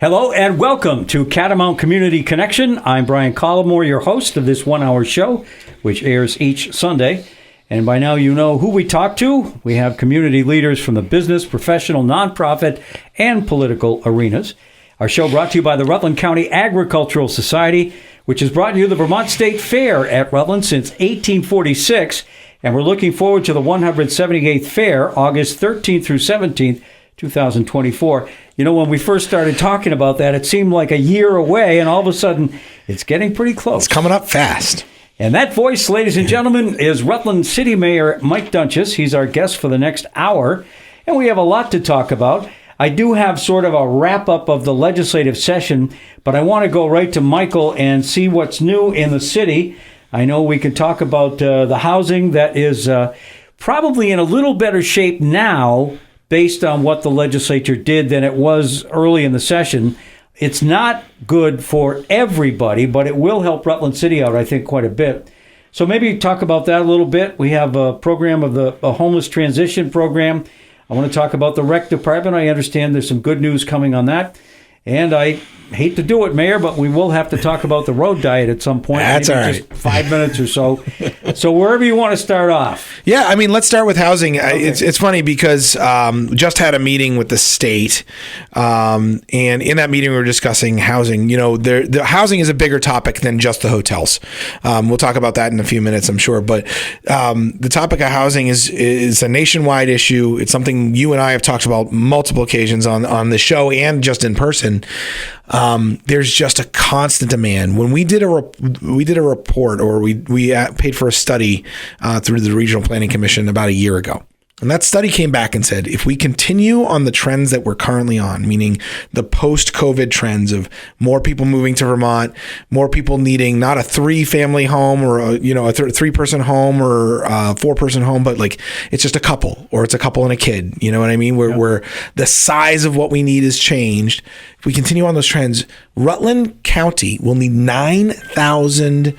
Hello and welcome to Catamount Community Connection. I'm Brian Collamore, your host of this one-hour show, which airs each Sunday. And by now you know who we talk to. We have community leaders from the business, professional, nonprofit, and political arenas. Our show brought to you by the Rutland County Agricultural Society, which has brought you the Vermont State Fair at Rutland since 1846. And we're looking forward to the 178th Fair, August 13th through 17th, 2024. You know, when we first started talking about that, it seemed like a year away, and all of a sudden, it's getting pretty close. It's coming up fast. And that voice, ladies and gentlemen, is Rutland City Mayor Mike Doenges. He's our guest for the next hour, and we have a lot to talk about. I do have sort of a wrap-up of the legislative session, but I want to go right to Michael and see what's new in the city. I know we can talk about the housing that is probably in a little better shape now based on what the legislature did than it was early in the session. It's not good for everybody, but it will help Rutland City out, I think, quite a bit. So maybe talk about that a little bit. We have a program of a homeless transition program. I want to talk about the rec department. I understand there's some good news coming on that. And I hate to do it, Mayor, but we will have to talk about the road diet at some point. That's all right. Just 5 minutes or so. So wherever you want to start off. Yeah, I mean, let's start with housing. Okay. It's funny because just had a meeting with the state, and in that meeting we were discussing housing. You know, the housing is a bigger topic than just the hotels. We'll talk about that in a few minutes, I'm sure. But the topic of housing is a nationwide issue. It's something you and I have talked about multiple occasions on the show and just in person. There's just a constant demand. When we did a report, or we paid for a study through the Regional Planning Commission about a year ago. And that study came back and said, if we continue on the trends that we're currently on, meaning the post-COVID trends of more people moving to Vermont, more people needing not a 3-family home or a 3-person home or a 4-person home, but like it's just a couple, or it's a couple and a kid. You know what I mean? Where the size of what we need has changed. If we continue on those trends, Rutland County will need 9,000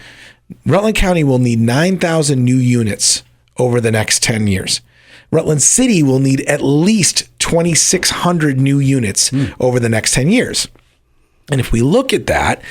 new units over the next 10 years. Rutland City will need at least 2,600 new units over the next 10 years. And if we look at that,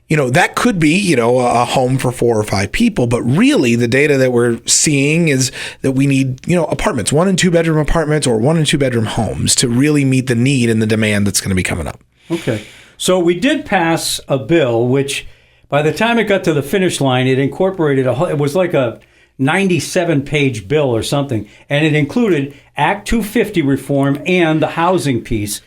that could be, a home for 4 or 5 people. But really, the data that we're seeing is that we need, apartments, 1 and 2 bedroom apartments or 1 and 2 bedroom homes to really meet the need and the demand that's going to be coming up. Okay. So we did pass a bill, which by the time it got to the finish line, it incorporated it was like a 97-page bill or something, and it included Act 250 reform and the housing piece.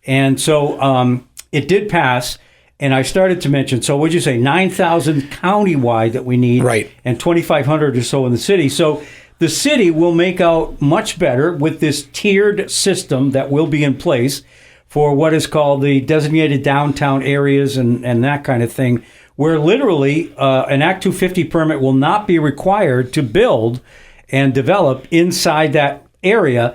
And so it did pass, and I started to mention, so what'd you say, 9,000 countywide that we need, right, and 2,500 or so in the city. So the city will make out much better with this tiered system that will be in place for what is called the designated downtown areas and that kind of thing, where literally an Act 250 permit will not be required to build and develop inside that area.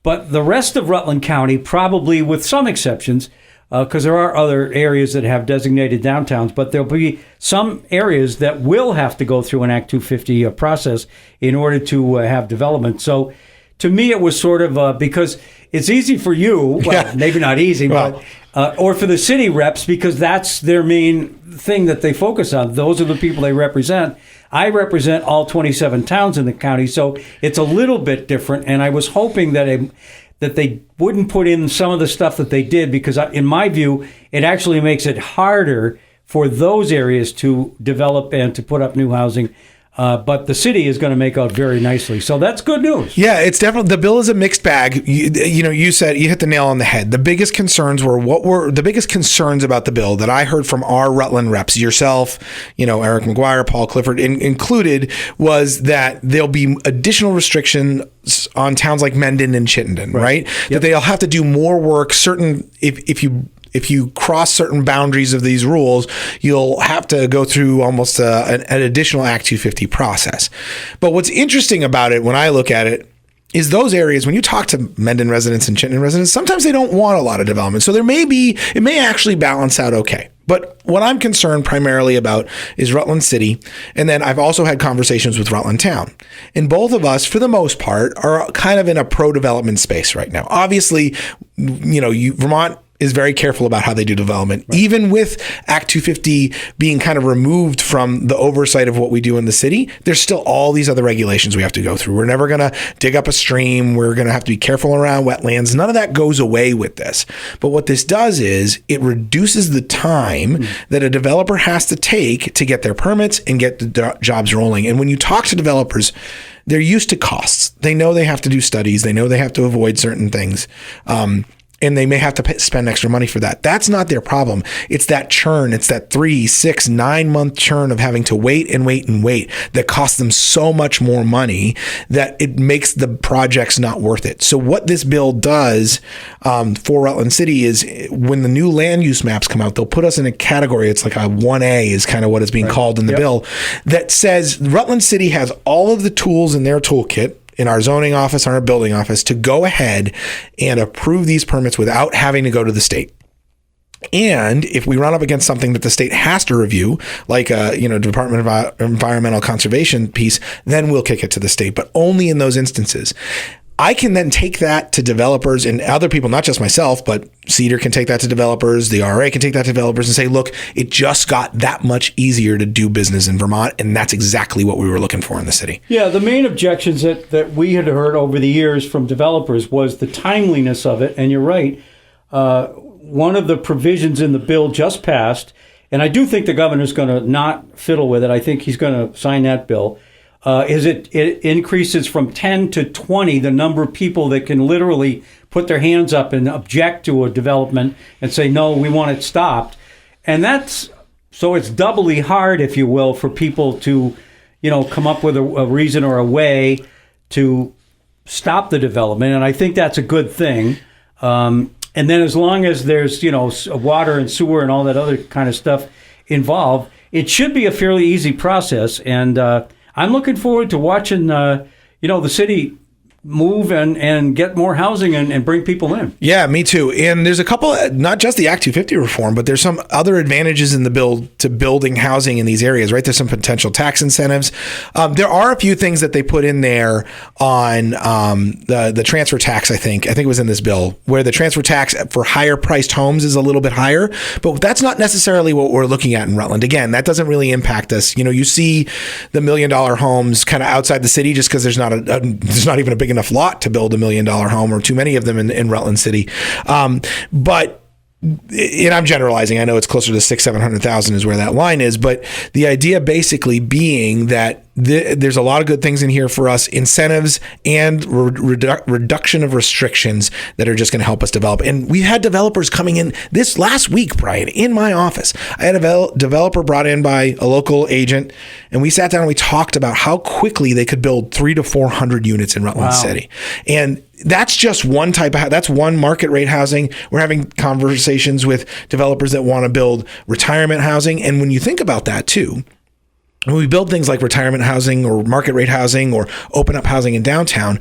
But the rest of Rutland County, probably with some exceptions, because there are other areas that have designated downtowns, but there'll be some areas that will have to go through an Act 250 process in order to have development. So to me, it was sort of because it's easy for you, maybe not easy, but or for the city reps, because that's their main thing that they focus on. Those are the people they represent. I represent all 27 towns in the county, so it's a little bit different. And I was hoping that they wouldn't put in some of the stuff that they did, because in my view, it actually makes it harder for those areas to develop and to put up new housing. But the city is going to make out very nicely. So that's good news. Yeah, it's definitely, the bill is a mixed bag. You said, you hit the nail on the head. The biggest concerns were the biggest concerns about the bill that I heard from our Rutland reps, yourself, Eric McGuire, Paul Clifford included, was that there'll be additional restrictions on towns like Mendon and Chittenden, right? Yep. That they'll have to do more work. If you cross certain boundaries of these rules, you'll have to go through almost an additional Act 250 process. But what's interesting about it when I look at it is those areas, when you talk to Mendon residents and Chittenden residents, sometimes they don't want a lot of development. So it may actually balance out okay. But what I'm concerned primarily about is Rutland City. And then I've also had conversations with Rutland Town. And both of us, for the most part, are kind of in a pro-development space right now. Obviously, Vermont is very careful about how they do development. Right. Even with Act 250 being kind of removed from the oversight of what we do in the city, there's still all these other regulations we have to go through. We're never going to dig up a stream. We're going to have to be careful around wetlands. None of that goes away with this. But what this does is it reduces the time that a developer has to take to get their permits and get the jobs rolling. And when you talk to developers, they're used to costs. They know they have to do studies. They know they have to avoid certain things. And they may have to spend extra money for that. That's not their problem. It's that churn. It's that 3, 6, 9 month churn of having to wait and wait and wait that costs them so much more money that it makes the projects not worth it. So what this bill does for Rutland City is when the new land use maps come out, they'll put us in a category. It's like a 1A is kind of what is being called in the bill, that says Rutland City has all of the tools in their toolkit, in our zoning office, on our building office, to go ahead and approve these permits without having to go to the state. And if we run up against something that the state has to review, like a Department of Environmental Conservation piece, then we'll kick it to the state, but only in those instances. I can then take that to developers and other people, not just myself, but Cedar can take that to developers. The RA can take that to developers and say, look, it just got that much easier to do business in Vermont. And that's exactly what we were looking for in the city. Yeah, the main objections that we had heard over the years from developers was the timeliness of it. And you're right. One of the provisions in the bill just passed, and I do think the governor's going to not fiddle with it. I think he's going to sign that bill. Is it increases from 10 to 20 the number of people that can literally put their hands up and object to a development and say, no, we want it stopped. And so it's doubly hard, if you will, for people to, come up with a reason or a way to stop the development. And I think that's a good thing. And then as long as there's, water and sewer and all that other kind of stuff involved, it should be a fairly easy process. And I'm looking forward to watching, the city move and get more housing and bring people in. Yeah, me too. And there's a couple, not just the Act 250 reform, but there's some other advantages in the bill to building housing in these areas, right? There's some potential tax incentives. There are a few things that they put in there on the transfer tax, I think it was in this bill, where the transfer tax for higher priced homes is a little bit higher, but that's not necessarily what we're looking at in Rutland. Again, that doesn't really impact us. You see the $1 million homes kind of outside the city just because there's not even a big enough lot to build $1 million home, or too many of them in Rutland City. But and I'm generalizing. I know it's closer to 600,000-700,000 is where that line is, but the idea basically being that there's a lot of good things in here for us, incentives and reduction of restrictions that are just going to help us develop. And we had developers coming in this last week, Brian, in my office. I had a developer brought in by a local agent, and we sat down and we talked about how quickly they could build 300 to 400 units in Rutland City. And that's just one type of, that's one market rate housing. We're having conversations with developers that want to build retirement housing. And when you think about that too, when we build things like retirement housing or market rate housing or open up housing in downtown,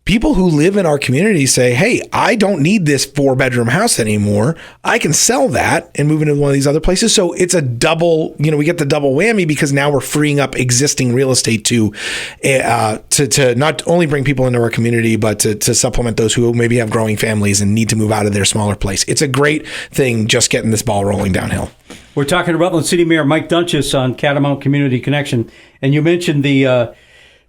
people who live in our community say, hey, I don't need this 4-bedroom house anymore. I can sell that and move into one of these other places. So it's a double, we get the double whammy, because now we're freeing up existing real estate to not only bring people into our community, but to supplement those who maybe have growing families and need to move out of their smaller place. It's a great thing, just getting this ball rolling downhill. We're talking to Rutland City Mayor Mike Doenges on Catamount Community Connection. And you mentioned the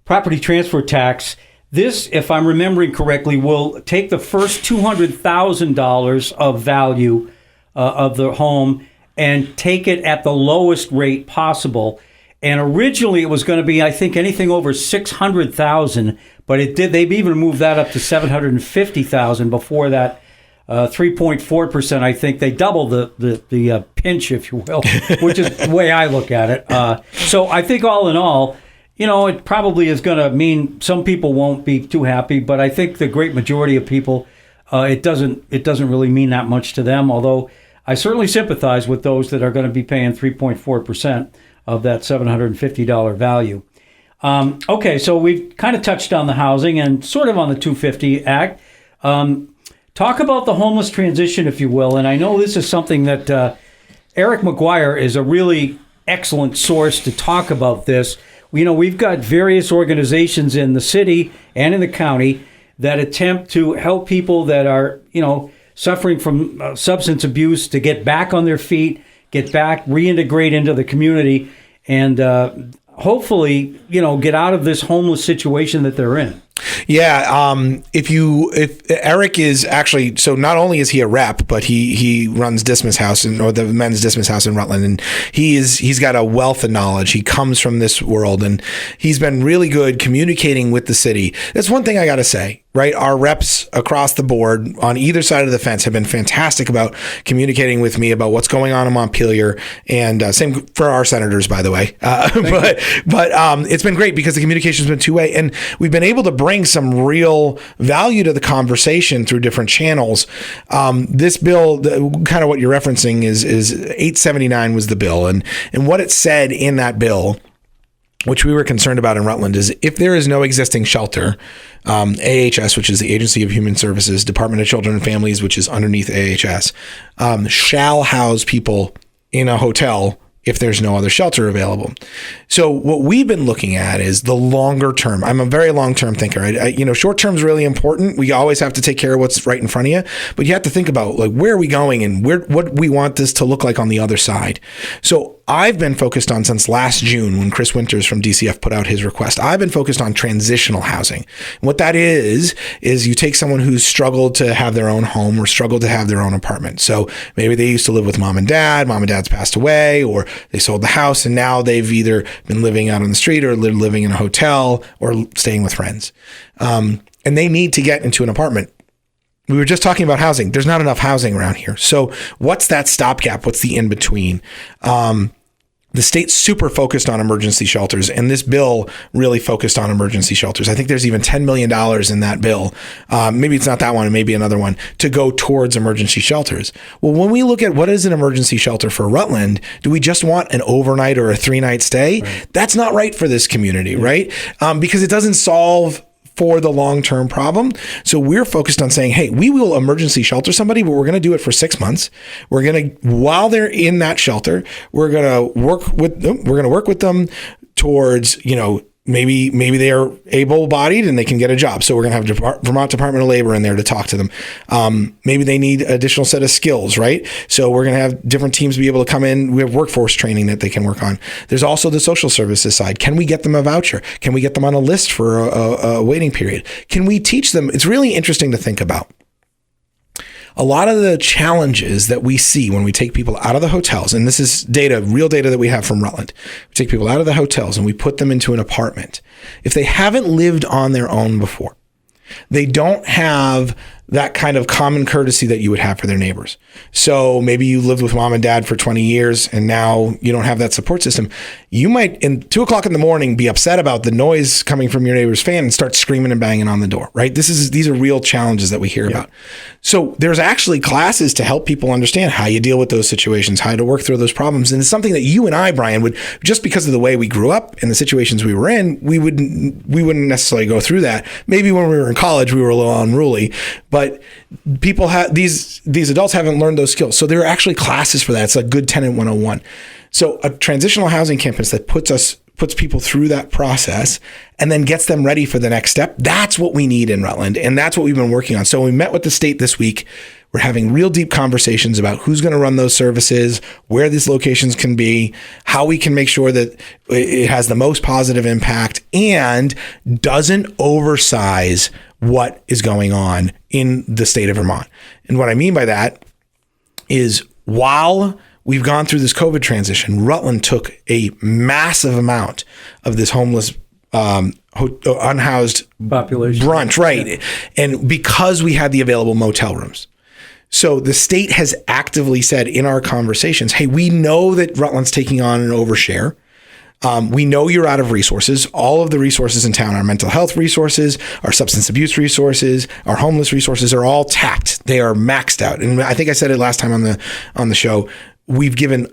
property transfer tax. This, if I'm remembering correctly, will take the first $200,000 of value of the home and take it at the lowest rate possible. And originally it was going to be, I think, anything over $600,000, but they've even moved that up to $750,000 before that. 3.4%, I think. They doubled the pinch, if you will, which is the way I look at it. So I think all in all, it probably is going to mean some people won't be too happy, but I think the great majority of people, it doesn't really mean that much to them, although I certainly sympathize with those that are going to be paying 3.4% of that $750 value. Okay, so we've kind of touched on the housing and sort of on the 250 Act. Talk about the homeless transition, if you will, and I know this is something that Eric McGuire is a really excellent source to talk about this. We've got various organizations in the city and in the county that attempt to help people that are, suffering from substance abuse to get back on their feet, get back, reintegrate into the community, and hopefully, get out of this homeless situation that they're in. Yeah, if Eric is actually, so not only is he a rep, but he runs Dismas House or the men's Dismas House in Rutland, and he's got a wealth of knowledge. He comes from this world, and he's been really good communicating with the city. That's one thing I got to say, right? Our reps across the board on either side of the fence have been fantastic about communicating with me about what's going on in Montpelier, and same for our senators, by the way. But it's been great because the communication's been two-way, and we've been able to bring some real value to the conversation through different channels. This bill, kind of what you're referencing, is 879 was the bill, and what it said in that bill, which we were concerned about in Rutland, is if there is no existing shelter, AHS, which is the Agency of Human Services, Department of Children and Families, which is underneath AHS, shall house people in a hotel if there's no other shelter available. So what we've been looking at is the longer term. I'm a very long-term thinker. Short term is really important. We always have to take care of what's right in front of you, but you have to think about where are we going and what we want this to look like on the other side. So I've been focused on, since last June when Chris Winters from DCF put out his request, I've been focused on transitional housing. And what that is you take someone who's struggled to have their own home or struggled to have their own apartment. So maybe they used to live with mom and dad's passed away, or they sold the house and now they've either been living out on the street or living in a hotel or staying with friends. And they need to get into an apartment. We were just talking about housing. There's not enough housing around here. So what's that stopgap? What's the in between? The state's super focused on emergency shelters, and this bill really focused on emergency shelters. I think there's even $10 million in that bill. Maybe it's not that one, and maybe another one, to go towards emergency shelters. Well, when we look at what is an emergency shelter for Rutland, do we just want an overnight or a 3-night stay? Right. That's not right for this community, right? Because it doesn't solve for the long-term problem. So we're focused on saying, hey, we will emergency shelter somebody, but we're going to do it for 6 months. We're going to, while they're in that shelter, we're going to work with them. We're going to work with them towards, maybe they are able-bodied and they can get a job. So we're going to have Vermont Department of Labor in there to talk to them. Maybe they need an additional set of skills, right? So we're going to have different teams be able to come in. We have workforce training that they can work on. There's also the social services side. Can we get them a voucher? Can we get them on a list for a waiting period? Can we teach them? It's really interesting to think about. A lot of the challenges that we see when we take people out of the hotels, and this is data, real data that we have from Rutland, we take people out of the hotels and we put them into an apartment. If they haven't lived on their own before, they don't have that kind of common courtesy that you would have for their neighbors. So maybe you lived with mom and dad for 20 years and now you don't have that support system. You might, in 2:00 in the morning, be upset about the noise coming from your neighbor's fan and start screaming and banging on the door, right? These are real challenges that we hear about. So there's actually classes to help people understand how you deal with those situations, how to work through those problems. And it's something that you and I, Brian, would, just because of the way we grew up and the situations we were in, we wouldn't necessarily go through that. Maybe when we were in college, we were a little unruly, but people have these adults haven't learned those skills. So there are actually classes for that. It's like Good Tenant 101. So a transitional housing campus that puts people through that process and then gets them ready for the next step. That's what we need in Rutland. And that's what we've been working on. So we met with the state this week. We're having real deep conversations about who's going to run those services, where these locations can be, how we can make sure that it has the most positive impact and doesn't oversize what is going on in the state of Vermont. And what I mean by that is while we've gone through this COVID transition, Rutland took a massive amount of this homeless unhoused population brunch, right? Yeah. And because we had the available motel rooms. So the state has actively said in our conversations, hey, we know that Rutland's taking on an overshare. We know you're out of resources. All of the resources in town, our mental health resources, our substance abuse resources, our homeless resources are all tapped. They are maxed out. And I think I said it last time on the show, we've given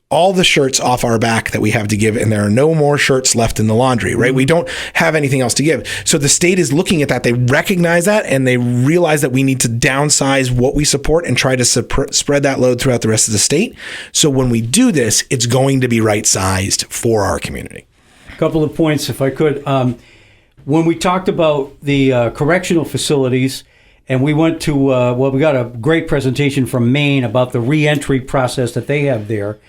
all the shirts off our back that we have to give, and there are no more shirts left in the laundry, right? We don't have anything else to give. So the state is looking at that. They recognize that, and they realize that we need to downsize what we support and try to spread that load throughout the rest of the state. So when we do this, it's going to be right-sized for our community. A couple of points, if I could. When we talked about the correctional facilities and we went to, we got a great presentation from Maine about the reentry process that they have there.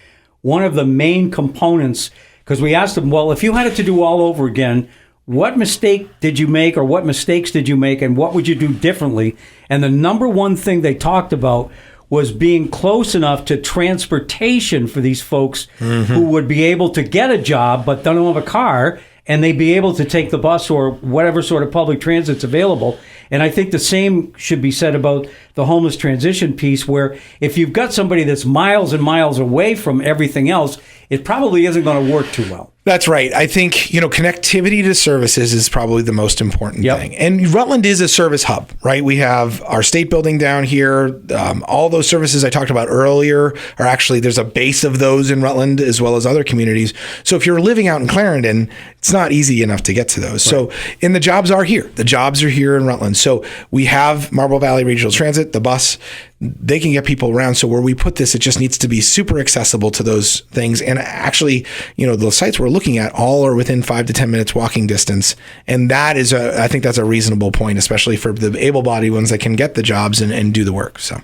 One of the main components, because we asked them, well, if you had it to do all over again, what mistake did you make, or what mistakes did you make, and what would you do differently? And the number one thing they talked about was being close enough to transportation for these folks who would be able to get a job but don't have a car, and they'd be able to take the bus or whatever sort of public transit's available. And I think the same should be said about the homeless transition piece, where if you've got somebody that's miles and miles away from everything else, it probably isn't going to work too well. That's right. I think, connectivity to services is probably the most important thing. And Rutland is a service hub, right? We have our state building down here. All those services I talked about earlier are actually, there's a base of those in Rutland as well as other communities. So if you're living out in Clarendon, it's not easy enough to get to those. Right. So, and the jobs are here. The jobs are here in Rutland. So we have Marble Valley Regional Transit, the bus. They can get people around. So where we put this, it just needs to be super accessible to those things. And actually, the sites we're looking at all are within 5 to 10 minutes walking distance. And that is I think that's a reasonable point, especially for the able-bodied ones that can get the jobs and do the work. So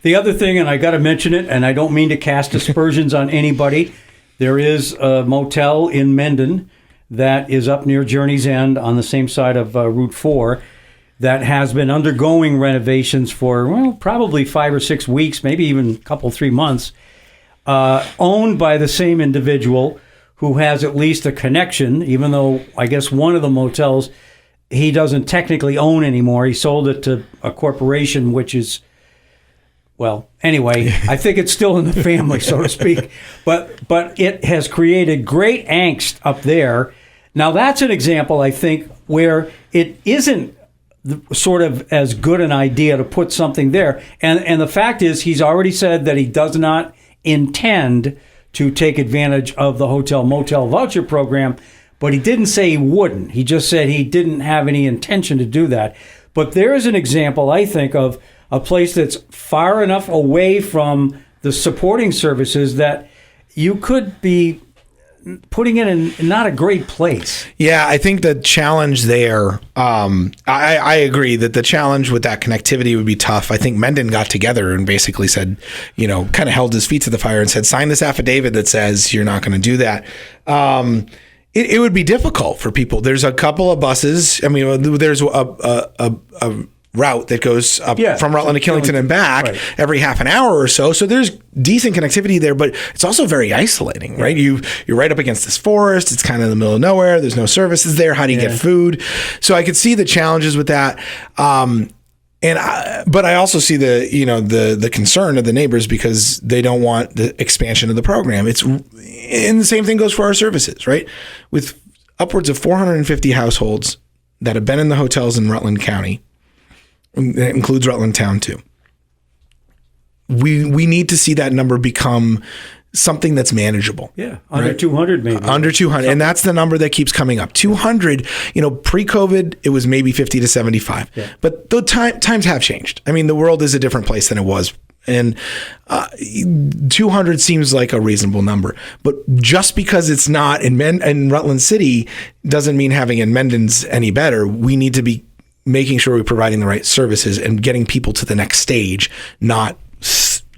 the other thing, and I got to mention it, and I don't mean to cast aspersions on anybody, there is a motel in Mendon that is up near Journey's End on the same side of Route 4 that has been undergoing renovations for, probably 5 or 6 weeks, maybe even a couple, 3 months, owned by the same individual who has at least a connection, even though I guess one of the motels he doesn't technically own anymore. He sold it to a corporation, which is, anyway, I think it's still in the family, so to speak. But it has created great angst up there. Now, that's an example, I think, where it isn't sort of as good an idea to put something there. And the fact is, he's already said that he does not intend to take advantage of the hotel motel voucher program, but he didn't say he wouldn't. He just said he didn't have any intention to do that. But there is an example, I think, of a place that's far enough away from the supporting services that you could be putting it in not a great place. Yeah, I think the challenge there, I agree that the challenge with that connectivity would be tough. I think Mendon got together and basically said, kind of held his feet to the fire and said, sign this affidavit that says you're not going to do that. It would be difficult for people. There's a couple of buses. I mean, there's a route that goes up from Rutland to Killington and back every half an hour or so. So there's decent connectivity there, but it's also very isolating, right? You're right up against this forest. It's kind of in the middle of nowhere. There's no services there. How do you get food? So I could see the challenges with that. But I also see the concern of the neighbors because they don't want the expansion of the program. And the same thing goes for our services, right? With upwards of 450 households that have been in the hotels in Rutland County, that includes Rutland Town too. We need to see that number become something that's manageable. Yeah, under 200 maybe. Under 200, and that's the number that keeps coming up. 200, pre-COVID, it was maybe 50 to 75. Yeah. But the times have changed. I mean, the world is a different place than it was. And 200 seems like a reasonable number. But just because it's not in Rutland City doesn't mean having in Mendon's any better. We need to be making sure we're providing the right services and getting people to the next stage, not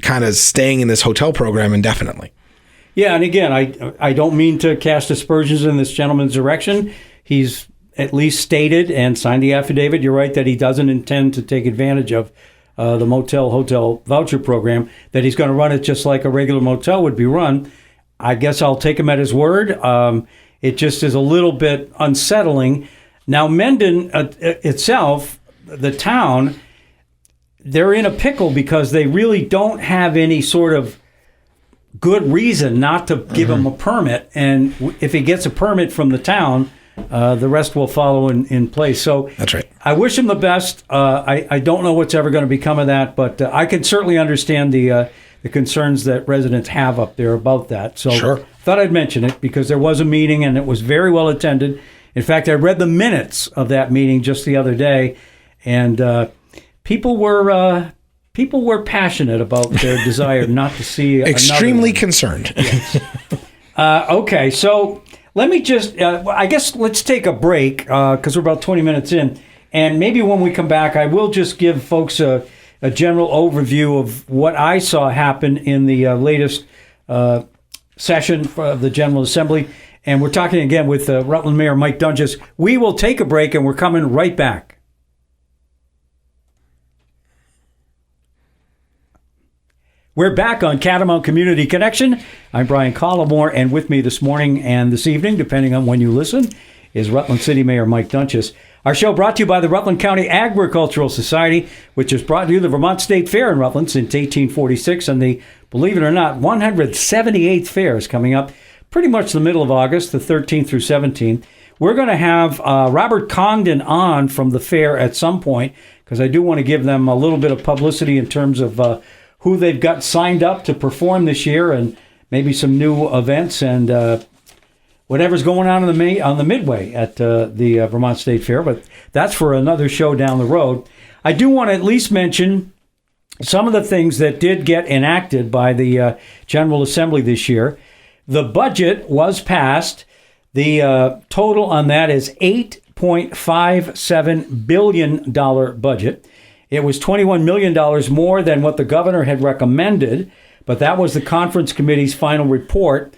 kind of staying in this hotel program indefinitely. Yeah, and again, I don't mean to cast aspersions in this gentleman's direction. He's at least stated and signed the affidavit. You're right that he doesn't intend to take advantage of the motel-hotel voucher program, that he's going to run it just like a regular motel would be run. I guess I'll take him at his word. It just is a little bit unsettling. Now, Mendon itself, the town, they're in a pickle because they really don't have any sort of good reason not to give him a permit. And if he gets a permit from the town, the rest will follow in place. So that's right. I wish him the best. I don't know what's ever going to become of that, but I can certainly understand the concerns that residents have up there about that. So sure. I thought I'd mention it because there was a meeting and it was very well attended. In fact, I read the minutes of that meeting just the other day, and people were passionate about their desire not to see extremely concerned. Yes. Okay, so let me just I guess let's take a break because we're about 20 minutes in, And maybe when we come back, I will just give folks a general overview of what I saw happen in the latest session of the General Assembly. And we're talking again with Rutland Mayor Mike Doenges. We will take a break, and we're coming right back. We're back on Catamount Community Connection. I'm Brian Collamore, and with me this morning and this evening, depending on when you listen, is Rutland City Mayor Mike Doenges. Our show brought to you by the Rutland County Agricultural Society, which has brought you the Vermont State Fair in Rutland since 1846, and the, believe it or not, 178th fair is coming up pretty much the middle of August, the 13th through 17th. We're going to have Robert Congdon on from the fair at some point, because I do want to give them a little bit of publicity in terms of who they've got signed up to perform this year, and maybe some new events and whatever's going on on the Midway at the Vermont State Fair. But that's for another show down the road. I do want to at least mention some of the things that did get enacted by the General Assembly this year. The budget was passed. The total on that is $8.57 billion budget. It was $21 million more than what the governor had recommended, but that was the conference committee's final report.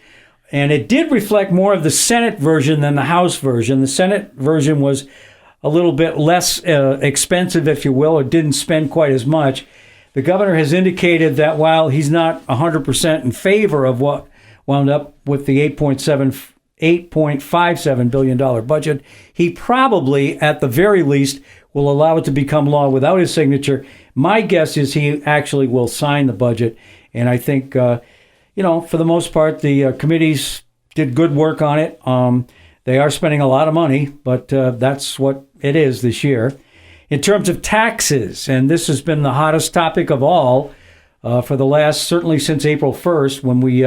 And it did reflect more of the Senate version than the House version. The Senate version was a little bit less expensive, if you will, or didn't spend quite as much. The governor has indicated that while he's not 100% in favor of what wound up with the $8.57 billion budget, he probably, at the very least, will allow it to become law without his signature. My guess is he actually will sign the budget. And I think, for the most part, the committees did good work on it. They are spending a lot of money, but that's what it is this year. In terms of taxes, and this has been the hottest topic of all for the last, certainly since April 1st, when we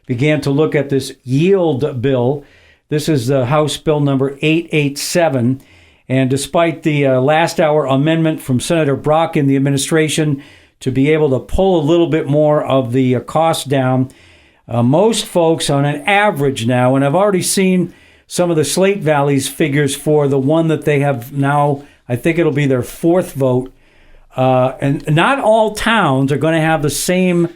began to look at this yield bill. This is the House Bill number 887. And despite the last hour amendment from Senator Brock in the administration to be able to pull a little bit more of the cost down, most folks on an average now, and I've already seen some of the Slate Valley's figures for the one that they have now, I think it'll be their fourth vote. And not all towns are going to have the same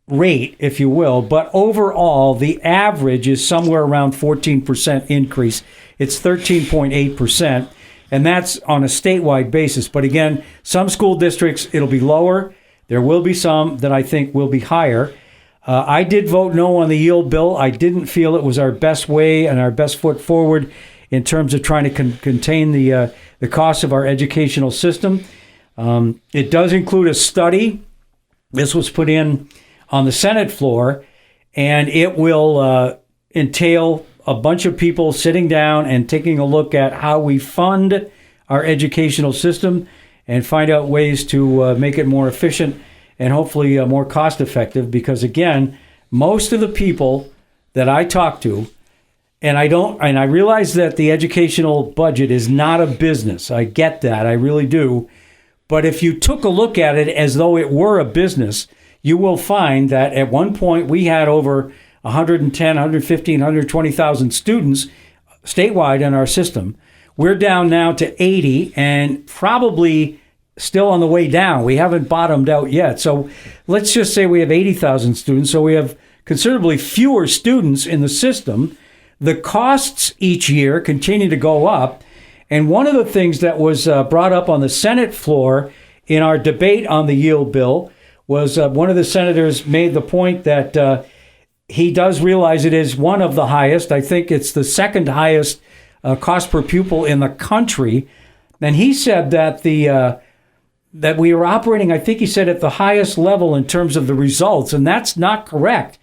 rate, if you will, but overall, the average is somewhere around 14% increase. It's 13.8%, and that's on a statewide basis. But again, some school districts, it'll be lower. There will be some that I think will be higher. I did vote no on the yield bill. I didn't feel it was our best way and our best foot forward in terms of trying to contain the cost of our educational system. It does include a study. This was put in on the Senate floor, and it will entail a bunch of people sitting down and taking a look at how we fund our educational system and find out ways to make it more efficient and hopefully more cost effective. Because again, most of the people that I talk to, and I realize that the educational budget is not a business. I get that. I really do. But if you took a look at it as though it were a business, you will find that at one point we had over 110, 115, 120,000 students statewide in our system. We're down now to 80 and probably still on the way down. We haven't bottomed out yet. So let's just say we have 80,000 students. So we have considerably fewer students in the system. The costs each year continue to go up. And one of the things that was brought up on the Senate floor in our debate on the yield bill was one of the senators made the point that he does realize it is one of the highest. I think it's the second highest cost per pupil in the country. And he said that that we were operating, I think he said, at the highest level in terms of the results. And that's not correct.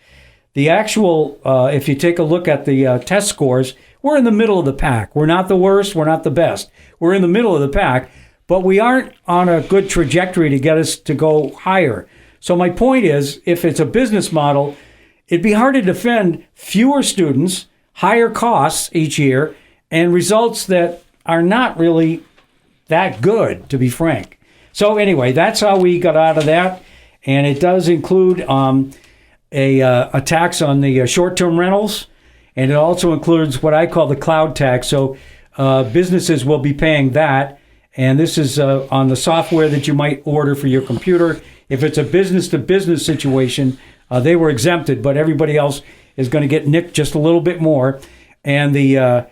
The actual, if you take a look at the test scores, we're in the middle of the pack. We're not the worst. We're not the best. We're in the middle of the pack. But we aren't on a good trajectory to get us to go higher. So my point is, if it's a business model, it'd be hard to defend fewer students, higher costs each year, and results that are not really that good, to be frank. So anyway, that's how we got out of that. And it does include a tax on the short-term rentals. And it also includes what I call the cloud tax. So businesses will be paying that. And this is on the software that you might order for your computer. If it's a business-to-business situation, they were exempted, but everybody else is going to get nicked just a little bit more. And the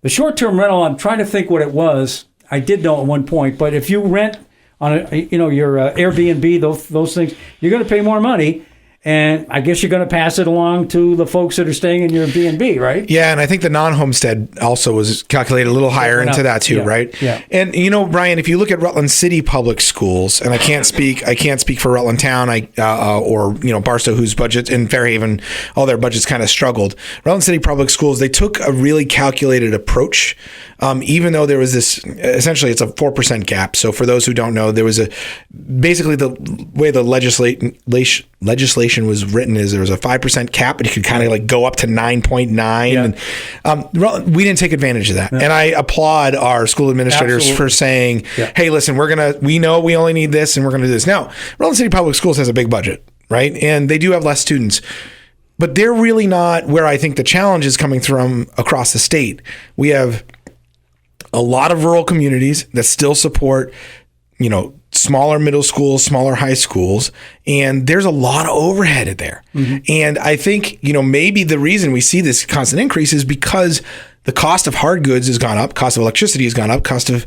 short-term rental, I'm trying to think what it was. I did know at one point, but if you rent on your Airbnb, those things, you're going to pay more money. And I guess you're going to pass it along to the folks that are staying in your B&B, right? Yeah, and I think the non-homestead also was calculated a little higher into that too, right? Yeah. And Brian, if you look at Rutland City Public Schools, and I can't speak for Rutland Town, or Barstow, whose budget, and Fairhaven, all their budgets kind of struggled. Rutland City Public Schools, they took a really calculated approach, even though there was this, essentially it's a 4% gap. So for those who don't know, there was basically the way the legislation was written is there was a 5% cap, but you could kind of like go up to 9.9. Yeah. And we didn't take advantage of that. Yeah. And I applaud our school administrators for saying, hey, listen, we know we only need this and we're going to do this. Now, Rutland City Public Schools has a big budget, right? And they do have less students, but they're really not where I think the challenge is coming from across the state. We have a lot of rural communities that still support, smaller middle schools, smaller high schools, and there's a lot of overhead there. Mm-hmm. And I think, maybe the reason we see this constant increase is because the cost of hard goods has gone up, cost of electricity has gone up, cost of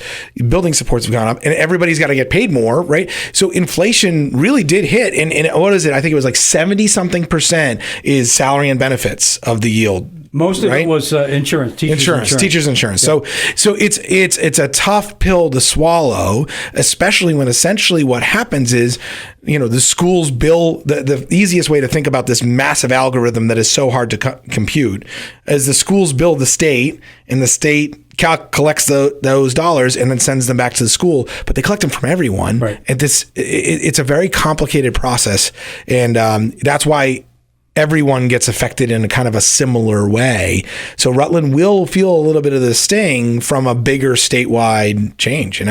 building supports have gone up, and everybody's got to get paid more, right? So inflation really did hit, and what is it? I think it was like 70-something% is salary and benefits of the yield. Most of it was insurance, teachers' insurance. Yeah. So it's a tough pill to swallow, especially when essentially what happens is, the schools bill, the easiest way to think about this massive algorithm that is so hard to compute is the schools bill the state, and the state collects those dollars and then sends them back to the school, but they collect them from everyone. Right. And it's a very complicated process, and that's why everyone gets affected in a kind of a similar way. So Rutland will feel a little bit of the sting from a bigger statewide change,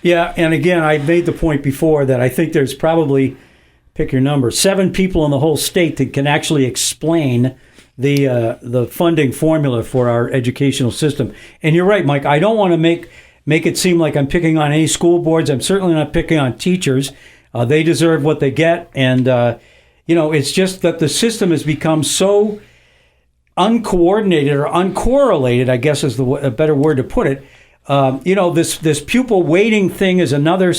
Yeah, and again, I made the point before that I think there's probably, pick your number, 7 people in the whole state that can actually explain the funding formula for our educational system. And you're right, Mike, I don't want to make it seem like I'm picking on any school boards. I'm certainly not picking on teachers. They deserve what they get, and it's just that the system has become so uncoordinated or uncorrelated, I guess is a better word to put it. This pupil weighting thing is another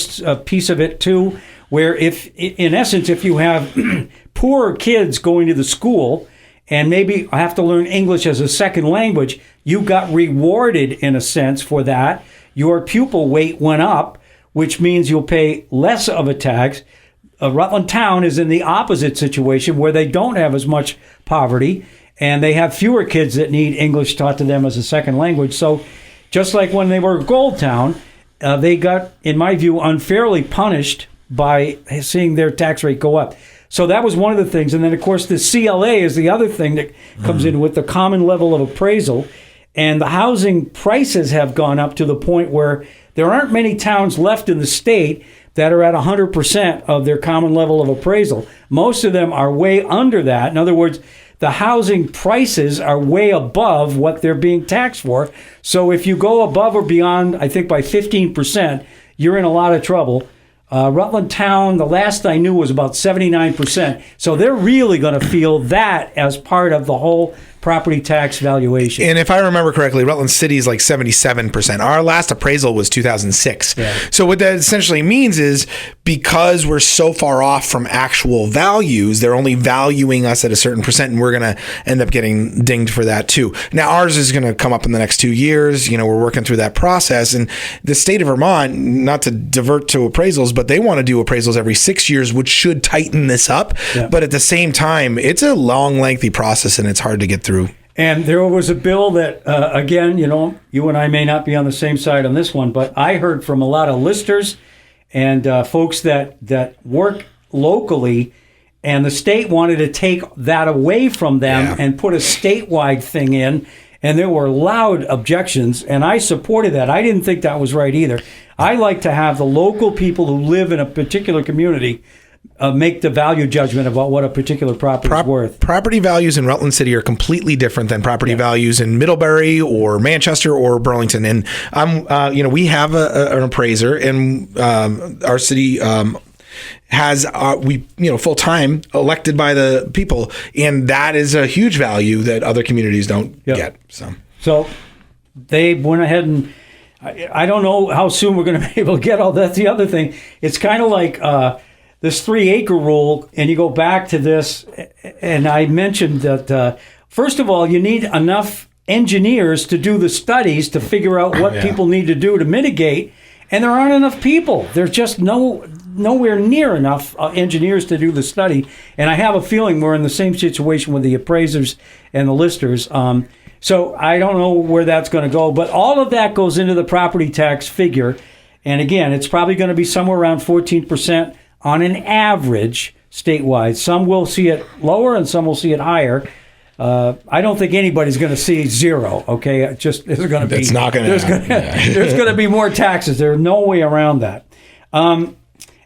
piece of it too, where in essence, if you have poorer kids going to the school and maybe have to learn English as a second language, you got rewarded in a sense for that. Your pupil weight went up, which means you'll pay less of a tax. Rutland Town is in the opposite situation where they don't have as much poverty and they have fewer kids that need English taught to them as a second language. So just like when they were Gold Town, they got, in my view, unfairly punished by seeing their tax rate go up. So that was one of the things. And then, of course, the CLA is the other thing that comes in with the common level of appraisal. And the housing prices have gone up to the point where there aren't many towns left in the state that are at 100% of their common level of appraisal. Most of them are way under that. In other words, the housing prices are way above what they're being taxed for. So if you go above or beyond, I think by 15%, you're in a lot of trouble. Rutland Town, the last I knew, was about 79%. So they're really going to feel that as part of the whole property tax valuation. And if I remember correctly, Rutland City is like 77%. Our last appraisal was 2006. Yeah. So what that essentially means is because we're so far off from actual values, they're only valuing us at a certain percent, and we're going to end up getting dinged for that too. Now, ours is going to come up in the next 2 years. We're working through that process. And the state of Vermont, not to divert to appraisals, but they want to do appraisals every 6 years, which should tighten this up. Yeah. But at the same time, it's a long, lengthy process, and it's hard to get through. And there was a bill that, again, you and I may not be on the same side on this one, but I heard from a lot of listers and folks that work locally, and the state wanted to take that away from them and put a statewide thing in, and there were loud objections, and I supported that. I didn't think that was right either. I like to have the local people who live in a particular community make the value judgment about what a particular property is worth. Property values in Rutland City are completely different than property values in Middlebury or Manchester or Burlington. And we have an appraiser, and our city has full time elected by the people, and that is a huge value that other communities don't get. So they went ahead and I don't know how soon we're going to be able to get all that. The other thing, it's kind of like this 3-acre rule, and you go back to this, and I mentioned that first of all, you need enough engineers to do the studies to figure out what people need to do to mitigate, and there aren't enough people. There's just nowhere near enough engineers to do the study, and I have a feeling we're in the same situation with the appraisers and the listers. So I don't know where that's going to go, but all of that goes into the property tax figure, and again, it's probably going to be somewhere around 14% on an average statewide. Some will see it lower and some will see it higher. I don't think anybody's going to see zero. Okay, there's going to be. It's not going to happen. There's going to be more taxes. There's no way around that.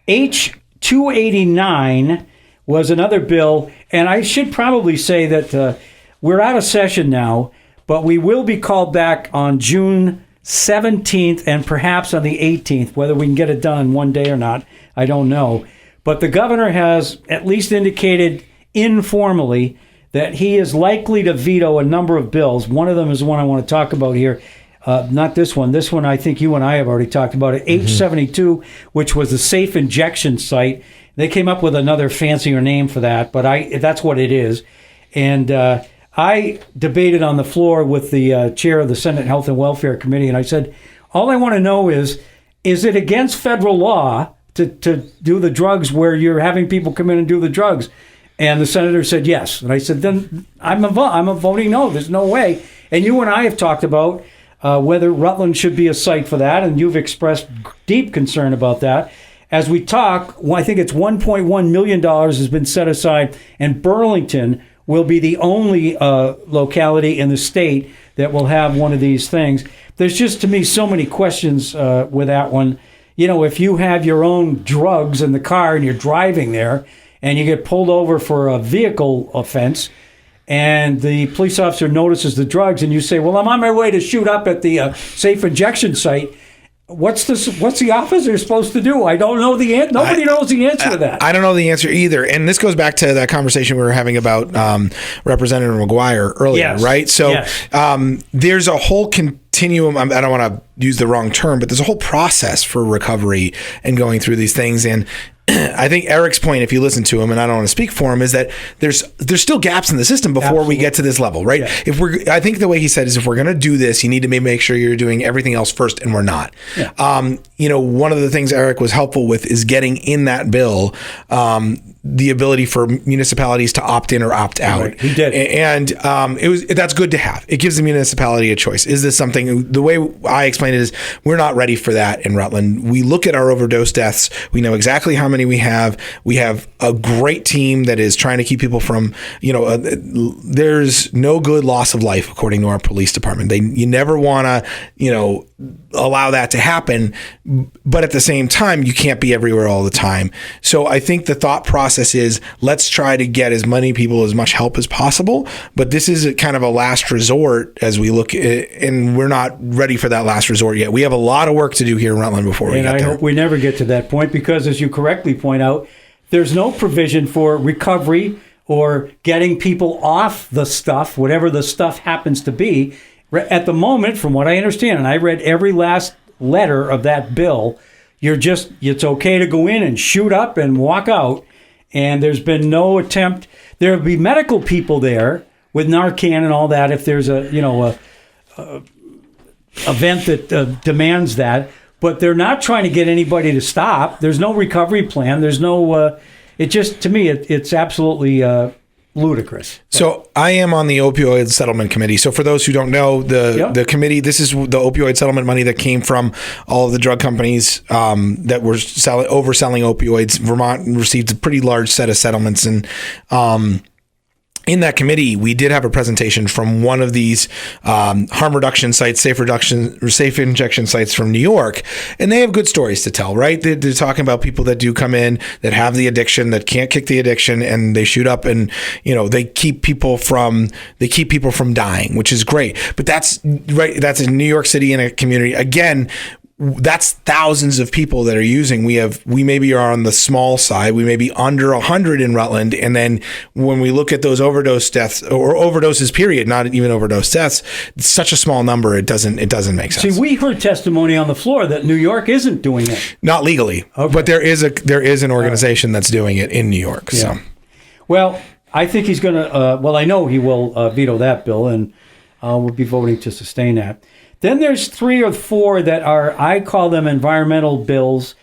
H-289 was another bill, and I should probably say that we're out of session now, but we will be called back on June 17th and perhaps on the 18th. Whether we can get it done in one day or not, I don't know. But the governor has at least indicated informally that he is likely to veto a number of bills. One of them is one I want to talk about here. Not this one. This one, I think you and I have already talked about it. H-72, which was the safe injection site. They came up with another fancier name for that, but that's what it is. And I debated on the floor with the chair of the Senate Health and Welfare Committee, and I said, all I want to know is it against federal law to do the drugs where you're having people come in and do the drugs? And the senator said yes. And I said, then I'm a voting no. There's no way. And you and I have talked about whether Rutland should be a site for that, and you've expressed deep concern about that. As we talk, I think it's $1.1 million has been set aside, and Burlington will be the only locality in the state that will have one of these things. There's just, to me, so many questions with that one. You know, if you have your own drugs in the car and you're driving there and you get pulled over for a vehicle offense and the police officer notices the drugs and you say, well, I'm on my way to shoot up at the safe injection site, what's the officer supposed to do? I don't know the answer. Nobody knows the answer to that. I don't know the answer either. And this goes back to that conversation we were having about Representative McGuire earlier, right? So there's a whole continuum. I don't want to use the wrong term, but there's a whole process for recovery and going through these things. And I think Eric's point, if you listen to him, and I don't want to speak for him, is that there's still gaps in the system before we get to this level, right? Yeah. I think the way he said is, if we're going to do this, you need to make sure you're doing everything else first, and we're not. Yeah. One of the things Eric was helpful with is getting in that bill the ability for municipalities to opt in or opt out. Right. He did, and that's good to have. It gives the municipality a choice. Is this something? The way I explain it is, we're not ready for that in Rutland. We look at our overdose deaths. We know exactly how many we have. We have a great team that is trying to keep people from. There's no good loss of life according to our police department. You never want to allow that to happen, but at the same time, you can't be everywhere all the time. So I think the thought process is, let's try to get as many people as much help as possible, but this is a kind of a last resort as we look at, and we're not ready for that last resort yet. We have a lot of work to do here in Rutland before we get there. And I hope we never get to that point, because as you correctly point out, there's no provision for recovery or getting people off the stuff, whatever the stuff happens to be. At the moment, from what I understand, and I read every last letter of that bill, it's okay to go in and shoot up and walk out. And there's been no attempt. There'll be medical people there with Narcan and all that if there's a event that demands that. But they're not trying to get anybody to stop. There's no recovery plan. There's no. To me, it's absolutely ludicrous. So I am on the opioid settlement committee. So for those who don't know, the committee, this is the opioid settlement money that came from all of the drug companies that were overselling opioids. Vermont received a pretty large set of settlements, and in that committee, we did have a presentation from one of these harm reduction sites, safe injection sites from New York, and they have good stories to tell, right? They're talking about people that do come in that have the addiction, that can't kick the addiction, and they shoot up, and they keep people from dying, which is great. But that's right. That's in New York City in a community. Again, that's thousands of people that are using. We maybe are on the small side. We may be under 100 in Rutland. And then when we look at those overdose deaths or overdoses, period, not even overdose deaths, it's such a small number. It doesn't make sense. See, we heard testimony on the floor that New York isn't doing it. Not legally, okay. But there is an organization that's doing it in New York. Yeah. So, well, I think he's going to, I know he will veto that bill, and we'll be voting to sustain that. Then there's 3 or 4 that are, I call them environmental bills.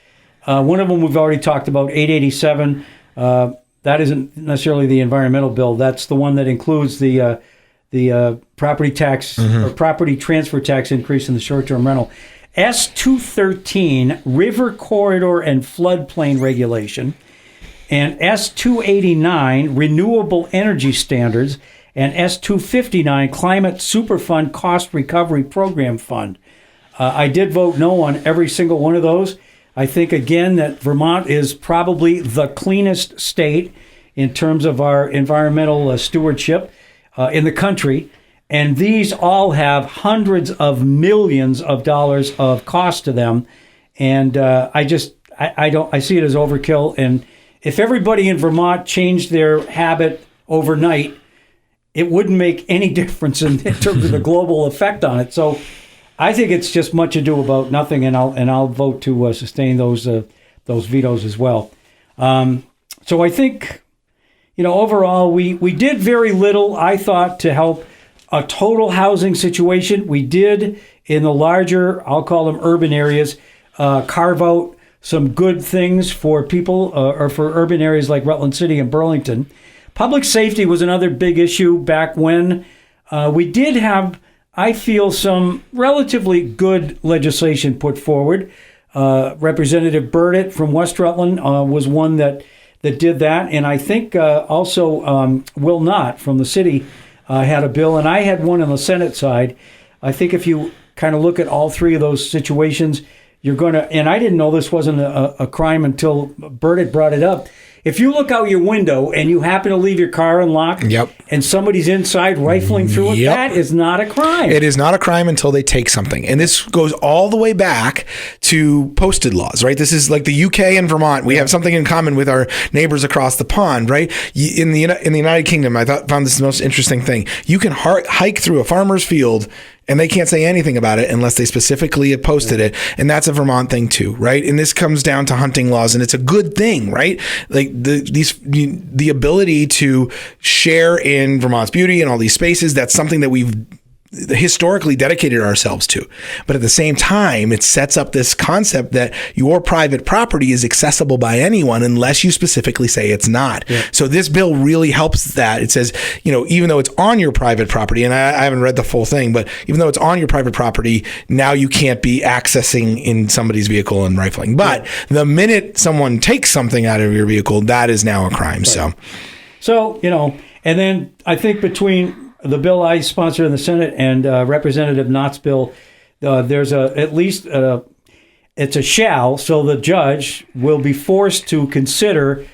One of them we've already talked about, 887. That isn't necessarily the environmental bill. That's the one that includes the property tax or property transfer tax increase in the short-term rental. S213, river corridor and floodplain regulation. And S289, renewable energy standards. And S259, Climate Superfund Cost Recovery Program Fund. I did vote no on every single one of those. I think, again, that Vermont is probably the cleanest state in terms of our environmental stewardship in the country. And these all have hundreds of millions of dollars of cost to them. And I see it as overkill. And if everybody in Vermont changed their habit overnight, it wouldn't make any difference in terms of the global effect on it. So I think it's just much ado about nothing, and I'll vote to sustain those vetoes as well. So I think, overall, we did very little, I thought, to help a total housing situation. We did, in the larger, I'll call them urban areas, carve out some good things for people, or for urban areas like Rutland City and Burlington. Public safety was another big issue back when. We did have, I feel, some relatively good legislation put forward. Representative Burdett from West Rutland was one that did that. And I think also Will Knott from the city had a bill. And I had one on the Senate side. I think if you kind of look at all 3 of those situations, you're going to, and I didn't know this wasn't a crime until Burdett brought it up. If you look out your window and you happen to leave your car unlocked, and somebody's inside rifling through it, that is not a crime. It is not a crime until they take something. And this goes all the way back to posted laws, right? This is like the UK and Vermont. We have something in common with our neighbors across the pond, right? In the United Kingdom, I found this the most interesting thing. You can hike through a farmer's field and they can't say anything about it unless they specifically have posted it. And that's a Vermont thing too, right? And this comes down to hunting laws, and it's a good thing, right? Like the ability to share in Vermont's beauty and all these spaces, that's something that we've historically dedicated ourselves to. But at the same time, it sets up this concept that your private property is accessible by anyone unless you specifically say it's not. Yeah. So this bill really helps that. It says, even though it's on your private property, and I haven't read the full thing, but even though it's on your private property, now you can't be accessing in somebody's vehicle and rifling. But the minute someone takes something out of your vehicle, that is now a crime. Right. So, and then I think between the bill I sponsored in the Senate and Representative Knott's bill, there's it's a shall, so the judge will be forced to consider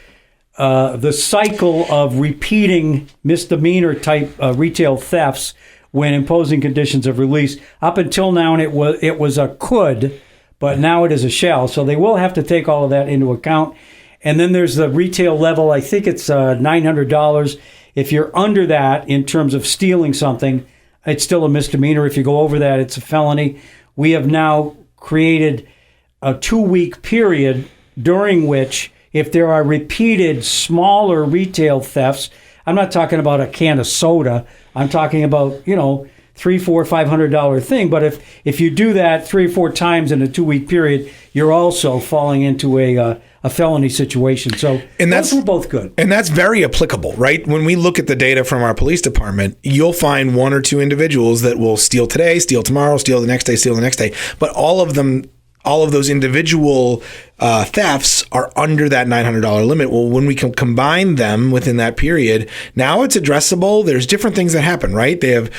the cycle of repeating misdemeanor type retail thefts when imposing conditions of release. Up until now, it was a could, but now it is a shall. So they will have to take all of that into account. And then there's the retail level. I think it's $900. If you're under that in terms of stealing something, it's still a misdemeanor. If you go over that, it's a felony. We have now created a 2-week period during which, if there are repeated smaller retail thefts, I'm not talking about a can of soda. I'm talking about, $300, $400, $500 thing. But if you do that 3 or 4 times in a 2-week period, you're also falling into a felony situation. So those were both good. And that's very applicable, right? When we look at the data from our police department, you'll find 1 or 2 individuals that will steal today, steal tomorrow, steal the next day, steal the next day. But all of them all of those individual thefts are under that $900 limit. Well, when we can combine them within that period, now it's addressable. There's different things that happen, right? They have,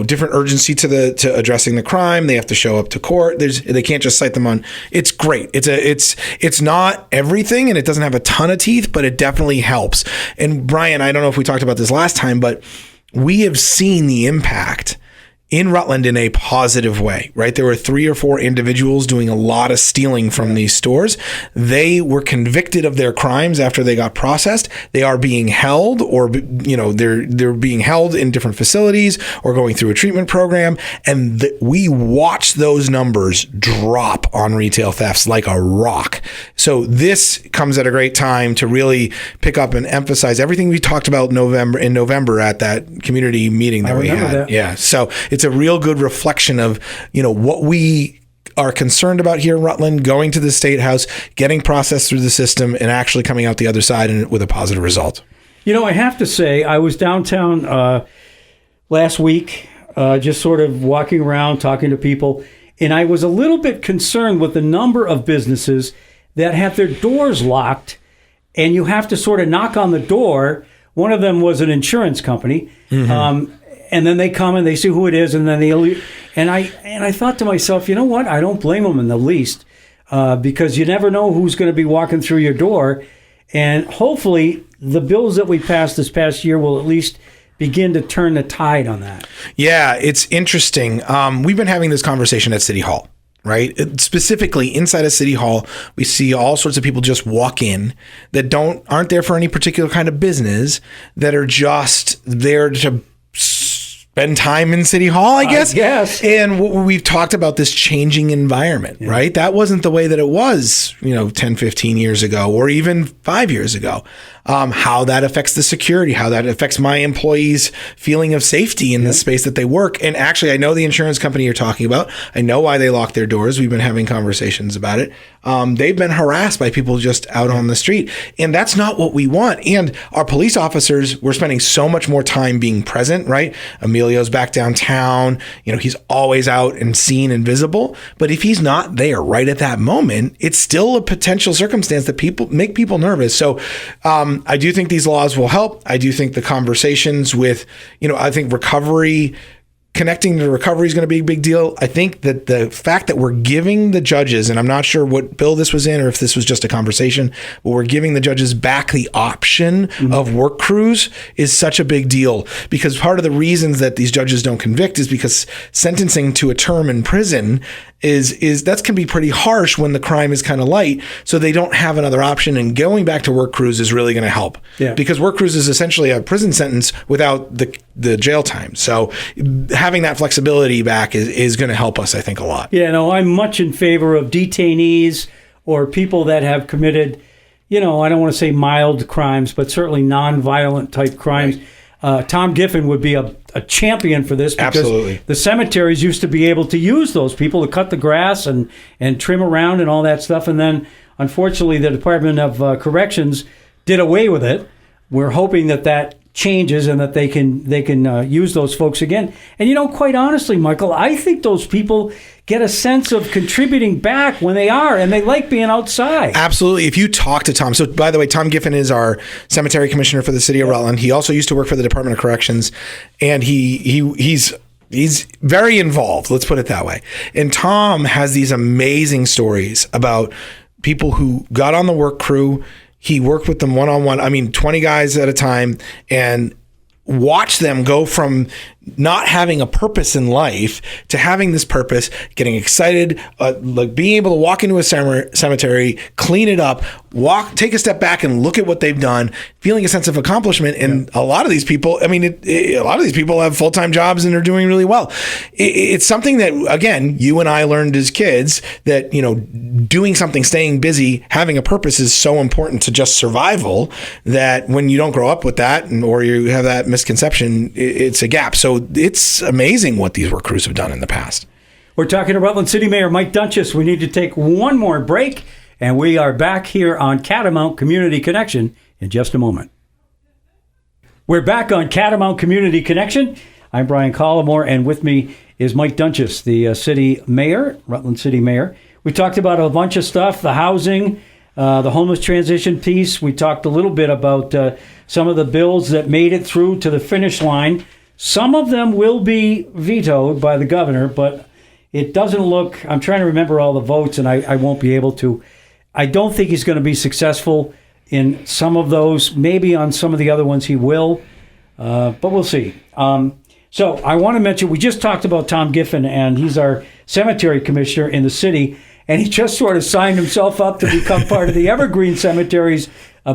different urgency to addressing the crime. They have to show up to court. They can't just cite them on. It's great. It's not everything, and it doesn't have a ton of teeth, but it definitely helps. And Brian, I don't know if we talked about this last time, but we have seen the impact in Rutland in a positive way, right? There were 3 or 4 individuals doing a lot of stealing from these stores. They were convicted of their crimes after they got processed. They are being held, or they're being held in different facilities or going through a treatment program. And we watch those numbers drop on retail thefts like a rock. So this comes at a great time to really pick up and emphasize everything we talked about in November at that community meeting that we had. That. Yeah. So it's a real good reflection of, what we are concerned about here in Rutland, going to the State House, getting processed through the system, and actually coming out the other side with a positive result. I have to say, I was downtown last week, just sort of walking around, talking to people, and I was a little bit concerned with the number of businesses that have their doors locked, and you have to sort of knock on the door. One of them was an insurance company. Mm-hmm. And then they come and they see who it is, and then I thought to myself, you know what? I don't blame them in the least, because you never know who's going to be walking through your door, and hopefully the bills that we passed this past year will at least begin to turn the tide on that. Yeah, it's interesting. We've been having this conversation at City Hall. Right? Specifically inside of City Hall, we see all sorts of people just walk in that aren't there for any particular kind of business, that are just there to spend time in City Hall, I guess. And we've talked about this changing environment, right? That wasn't the way that it was, 10, 15 years ago, or even 5 years ago. How that affects the security, how that affects my employees' feeling of safety in the space that they work. And actually, I know the insurance company you're talking about. I know why they lock their doors. We've been having conversations about it. They've been harassed by people just out on the street. And that's not what we want. And our police officers, we're spending so much more time being present, right? Emilio's back downtown. He's always out and seen and visible. But if he's not there right at that moment, it's still a potential circumstance that make people nervous. So, I do think these laws will help. I do think the conversations with, I think connecting to recovery is going to be a big deal. I think that the fact that we're giving the judges, and I'm not sure what bill this was in or if this was just a conversation, but we're giving the judges back the option of work crews is such a big deal, because part of the reasons that these judges don't convict is because sentencing to a term in prison is that can be pretty harsh when the crime is kind of light, so they don't have another option, and going back to work crews is really going to help. Because work crews is essentially a prison sentence without the jail time. So having that flexibility back is going to help us, I think, a lot. I'm much in favor of detainees or people that have committed, I don't want to say mild crimes, but certainly non-violent type crimes. Right. Tom Giffen would be a champion for this, because the cemeteries used to be able to use those people to cut the grass and trim around and all that stuff. And then, unfortunately, the Department of Corrections did away with it. We're hoping that changes and that they can use those folks again. And, quite honestly, Michael, I think those people get a sense of contributing back when they are, and they like being outside. Absolutely. If you talk to Tom, so by the way, Tom Giffen is our cemetery commissioner for the city of Rutland. He also used to work for the Department of Corrections, and he's very involved, let's put it that way. And Tom has these amazing stories about people who got on the work crew. He worked with them one-on-one, 20 guys at a time, and watch them go from not having a purpose in life to having this purpose, getting excited, like being able to walk into a cemetery, clean it up, take a step back and look at what they've done, feeling a sense of accomplishment. And a lot of these people, a lot of these people have full-time jobs and are doing really well. It's something that, again, you and I learned as kids that, doing something, staying busy, having a purpose is so important to just survival, that when you don't grow up with that, or you have that misconception, it's a gap. So it's amazing what these work crews have done in the past. We're talking to Rutland City Mayor Mike Doenges. We need to take one more break, and we are back here on Catamount Community Connection in just a moment. We're back on Catamount Community Connection. I'm Brian Collamore, and with me is Mike Doenges, the city mayor, Rutland City Mayor. We talked about a bunch of stuff, the housing, the homeless transition piece. We talked a little bit about some of the bills that made it through to the finish line. Some of them will be vetoed by the governor, but it doesn't look, I'm trying to remember all the votes, and I won't be able to. I don't think he's going to be successful in some of those. Maybe on some of the other ones he will, but we'll see. So I want to mention, we just talked about Tom Giffen, and he's our cemetery commissioner in the city, and he just sort of signed himself up to become part of the Evergreen Cemetery's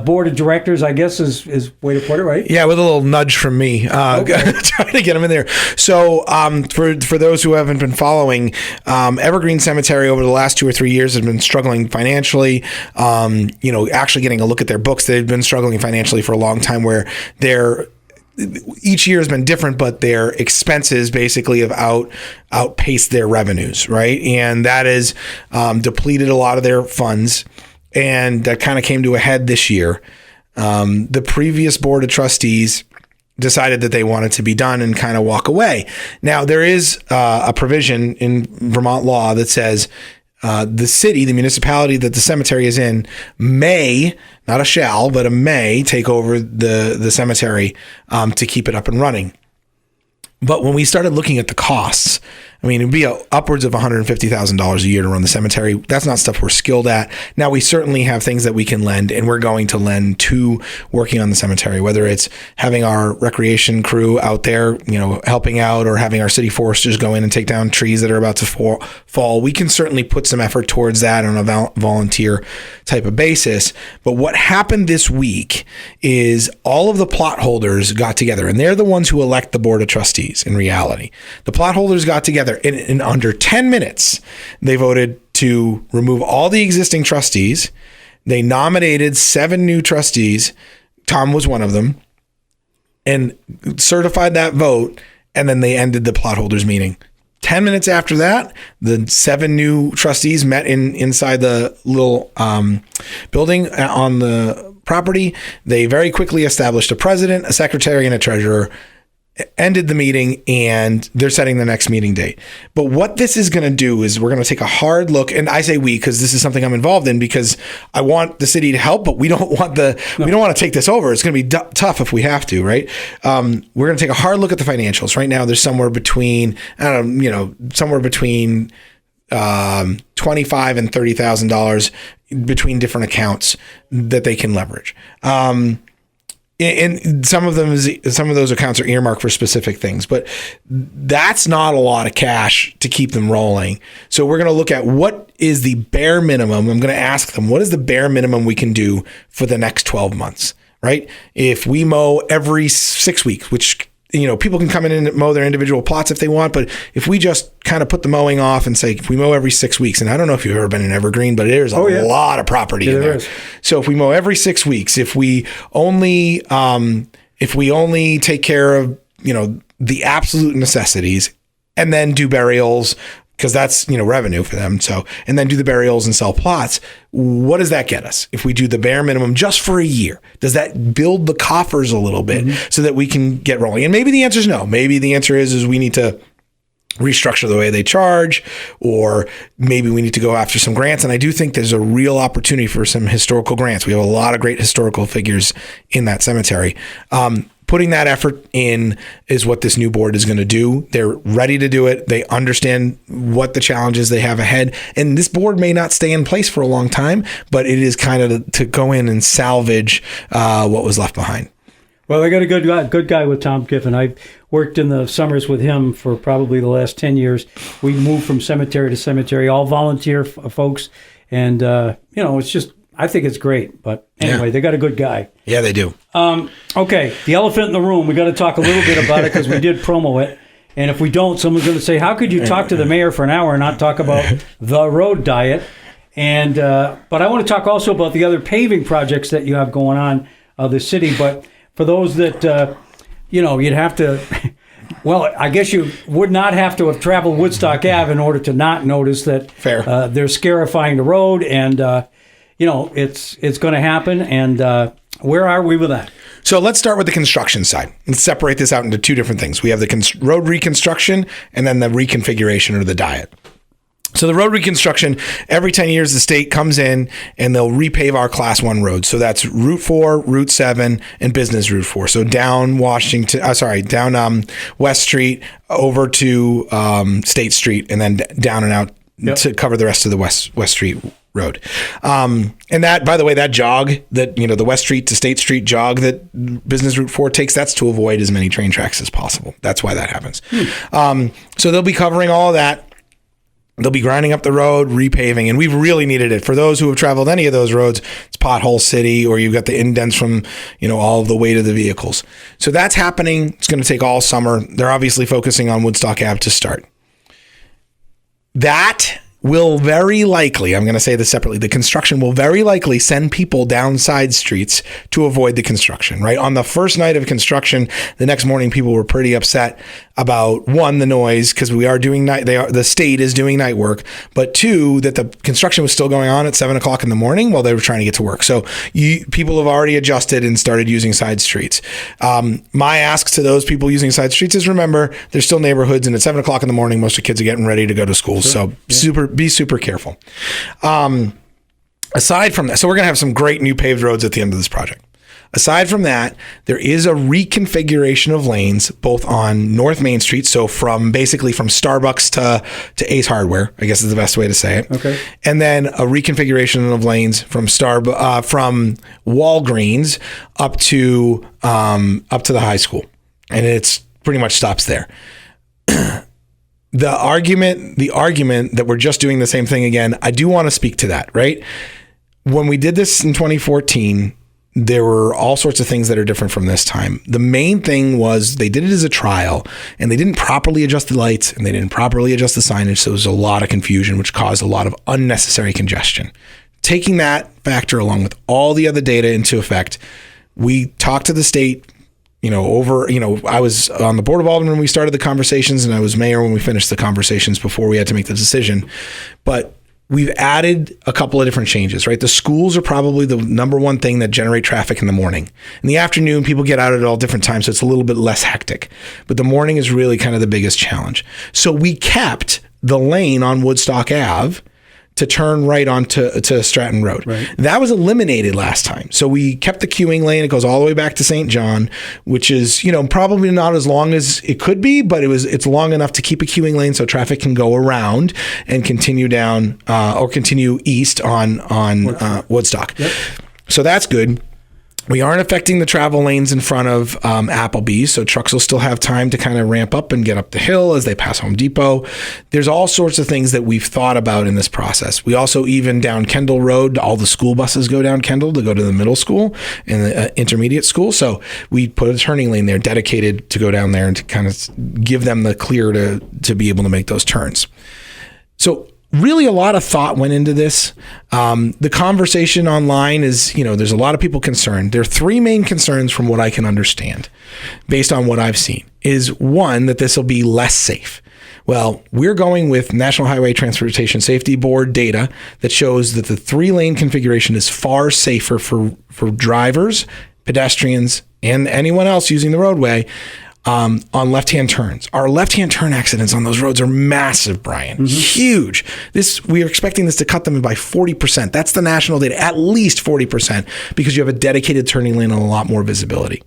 board of directors, I guess is way to put it, right? Yeah, with a little nudge from me, trying to get him in there. So for those who haven't been following, Evergreen Cemetery over the last 2 or 3 years has been struggling financially. Actually getting a look at their books, they've been struggling financially for a long time, where each year has been different, but their expenses basically have outpaced their revenues, right? And that has depleted a lot of their funds. And that kind of came to a head this year. The previous board of trustees decided that they wanted to be done and kind of walk away. Now, there is a provision in Vermont law that says the city, the municipality that the cemetery is in, may, not a shall, but a may take over the cemetery to keep it up and running. But when we started looking at the costs, I mean, it'd be upwards of $150,000 a year to run the cemetery. That's not stuff we're skilled at. Now, we certainly have things that we can lend, and we're going to lend to working on the cemetery, whether it's having our recreation crew out there, helping out, or having our city foresters go in and take down trees that are about to fall. We can certainly put some effort towards that on a volunteer type of basis. But what happened this week is all of the plot holders got together, and they're the ones who elect the board of trustees in reality. The plot holders got together. In under 10 minutes, they voted to remove all the existing trustees. They nominated 7 new trustees. Tom was one of them, and certified that vote. And then they ended the plot holders meeting. 10 minutes after that, the 7 new trustees met inside the little building on the property. They very quickly established a president, a secretary, and a treasurer, ended the meeting, and they're setting the next meeting date. But what this is going to do is we're going to take a hard look, and I say we because this is something I'm involved in, because I want the city to help, but we don't want we don't want to take this over. It's going to be tough if we have to, right? We're going to take a hard look at the financials. Right now, there's somewhere between $25,000 and $30,000 between different accounts that they can leverage. And some of those accounts are earmarked for specific things, but that's not a lot of cash to keep them rolling. So we're going to look at what is the bare minimum. I'm going to ask them, what is the bare minimum we can do for the next 12 months, right? If we mow every 6 weeks, which, people can come in and mow their individual plots if they want, but if we just kind of put the mowing off and say, if we mow every 6 weeks, and I don't know if you've ever been in Evergreen, but there's a lot of property in there. So if we mow every 6 weeks, if we only take care of, the absolute necessities, and then do burials, because that's, revenue for them. So, and then do the burials and sell plots. What does that get us? If we do the bare minimum just for a year, does that build the coffers a little bit so that we can get rolling? And maybe the answer is no. Maybe the answer is we need to restructure the way they charge, or maybe we need to go after some grants. And I do think there's a real opportunity for some historical grants. We have a lot of great historical figures in that cemetery. Putting that effort in is what this new board is going to do. They're ready to do it. They understand what the challenges they have ahead. And this board may not stay in place for a long time, but it is kind of to go in and salvage what was left behind. Well, I got a good guy with Tom Giffen. I worked in the summers with him for probably the last 10 years. We moved from cemetery to cemetery, all volunteer folks. And, it's just, I think it's great. But anyway, They got a good guy. Yeah, they do. Okay, the elephant in the room. We got to talk a little bit about it because we did promo it. And if we don't, someone's going to say, how could you talk to the mayor for an hour and not talk about the road diet? And but I want to talk also about the other paving projects that you have going on of the city. But for those that, you'd have to, well, I guess you would not have to have traveled Woodstock Ave in order to not notice that they're scarifying the road, and, it's going to happen. And where are we with that? So let's start with the construction side. Let's separate this out into two different things. We have the road reconstruction and then the reconfiguration or the diet. So the road reconstruction, every 10 years, the state comes in and they'll repave our class 1 roads. So that's Route 4, Route 7, and Business Route 4. So down down West Street over to State Street, and then down and out to cover the rest of the West Street road. And that, by the way, that jog that, the West Street to State Street jog that Business Route 4 takes, that's to avoid as many train tracks as possible. That's why that happens. So they'll be covering all of that. They'll be grinding up the road, repaving, and we've really needed it. For those who have traveled any of those roads, it's pothole city, or you've got the indents from, all of the weight of the vehicles. So that's happening. It's going to take all summer. They're obviously focusing on Woodstock Ave to start. That will very likely, I'm going to say this separately, the construction will very likely send people down side streets to avoid the construction, right? On the first night of construction, the next morning, people were pretty upset about, one, the noise, because we are doing the state is doing night work, but two, that the construction was still going on at 7:00 in the morning while they were trying to get to work. So people have already adjusted and started using side streets. My ask to those people using side streets is, remember, there's still neighborhoods, and at 7:00 in the morning, most of the kids are getting ready to go to school. Sure. So be super careful. Aside from that, so we're going to have some great new paved roads at the end of this project. Aside from that, there is a reconfiguration of lanes both on North Main Street, so basically from Starbucks to Ace Hardware, I guess is the best way to say it. Okay. And then a reconfiguration of lanes from Walgreens up to the high school, and it's pretty much stops there. The argument that we're just doing the same thing again, I do want to speak to that, right? When we did this in 2014, there were all sorts of things that are different from this time. The main thing was they did it as a trial, and they didn't properly adjust the lights, and they didn't properly adjust the signage, so there was a lot of confusion, which caused a lot of unnecessary congestion. Taking that factor along with all the other data into effect, we talked to the state, I was on the Board of Aldermen when we started the conversations, and I was mayor when we finished the conversations before we had to make the decision. But we've added a couple of different changes, right? The schools are probably the number one thing that generate traffic in the morning. In the afternoon, people get out at all different times, so it's a little bit less hectic. But the morning is really kind of the biggest challenge. So we kept the lane on Woodstock Ave to turn right onto Stratton Road. Right. That was eliminated last time. So we kept the queuing lane. It goes all the way back to St. John, which is, probably not as long as it could be, but it's long enough to keep a queuing lane so traffic can go around and continue down or continue east on Woodstock. Yep. So that's good. We aren't affecting the travel lanes in front of Applebee's, so trucks will still have time to kind of ramp up and get up the hill as they pass Home Depot. There's all sorts of things that we've thought about in this process. We also, even down Kendall Road, all the school buses go down Kendall to go to the middle school and the intermediate school. So we put a turning lane there dedicated to go down there and to kind of give them the clear to be able to make those turns. So really a lot of thought went into this. The conversation online is, there's a lot of people concerned. There are three main concerns from what I can understand based on what I've seen. Is one, that this will be less safe. Well, we're going with National Highway Transportation Safety Board data that shows that the 3-lane configuration is far safer for drivers, pedestrians, and anyone else using the roadway on left-hand turns. Our left-hand turn accidents on those roads are massive, Brian. Mm-hmm. Huge. We are expecting this to cut them by 40%. That's the national data, at least 40%, because you have a dedicated turning lane and a lot more visibility.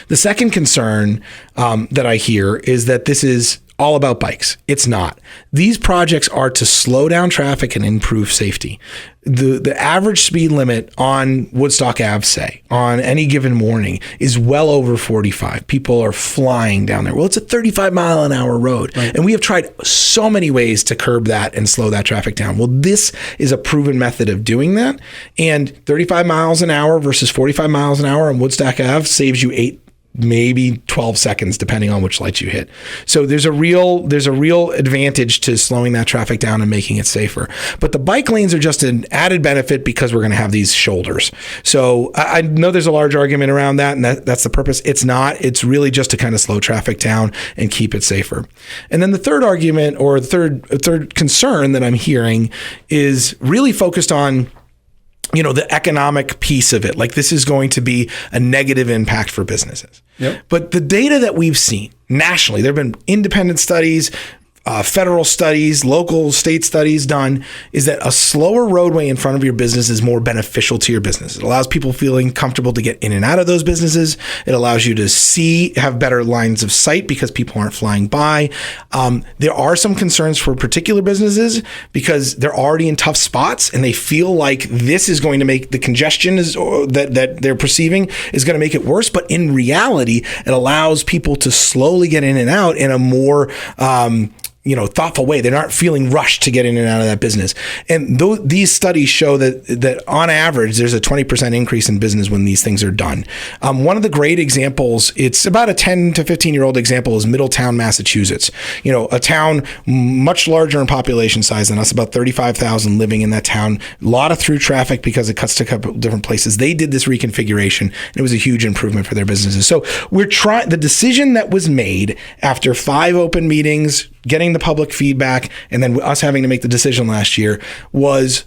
The second concern that I hear is that this is all about bikes. It's not. These projects are to slow down traffic and improve safety. The average speed limit on Woodstock Ave, say, on any given morning is well over 45. People are flying down there. Well, it's a 35-mile-an-hour road. Right. And we have tried so many ways to curb that and slow that traffic down. Well, this is a proven method of doing that. And 35 miles an hour versus 45 miles an hour on Woodstock Ave saves you 8, maybe 12 seconds, depending on which lights you hit. So there's a real advantage to slowing that traffic down and making it safer. But the bike lanes are just an added benefit because we're going to have these shoulders. So I know there's a large argument around that, and that's the purpose. It's not. It's really just to kind of slow traffic down and keep it safer. And then the third argument, or the third concern that I'm hearing, is really focused on the economic piece of it. Like, this is going to be a negative impact for businesses. Yep. But the data that we've seen nationally, there have been independent studies, federal studies, local state studies done, is that a slower roadway in front of your business is more beneficial to your business. It allows people feeling comfortable to get in and out of those businesses. It allows you to have better lines of sight because people aren't flying by. There are some concerns for particular businesses because they're already in tough spots and they feel like this is going to make the congestion that they're perceiving is going to make it worse. But in reality, it allows people to slowly get in and out in a more thoughtful way. They're not feeling rushed to get in and out of that business. And these studies show that on average, there's a 20% increase in business when these things are done. One of the great examples, it's about a 10 to 15-year-old example, is Middletown, Massachusetts. A town much larger in population size than us, about 35,000 living in that town. A lot of through traffic because it cuts to a couple different places. They did this reconfiguration, and it was a huge improvement for their businesses. So the decision that was made after 5 open meetings, getting the public feedback, and then us having to make the decision last year was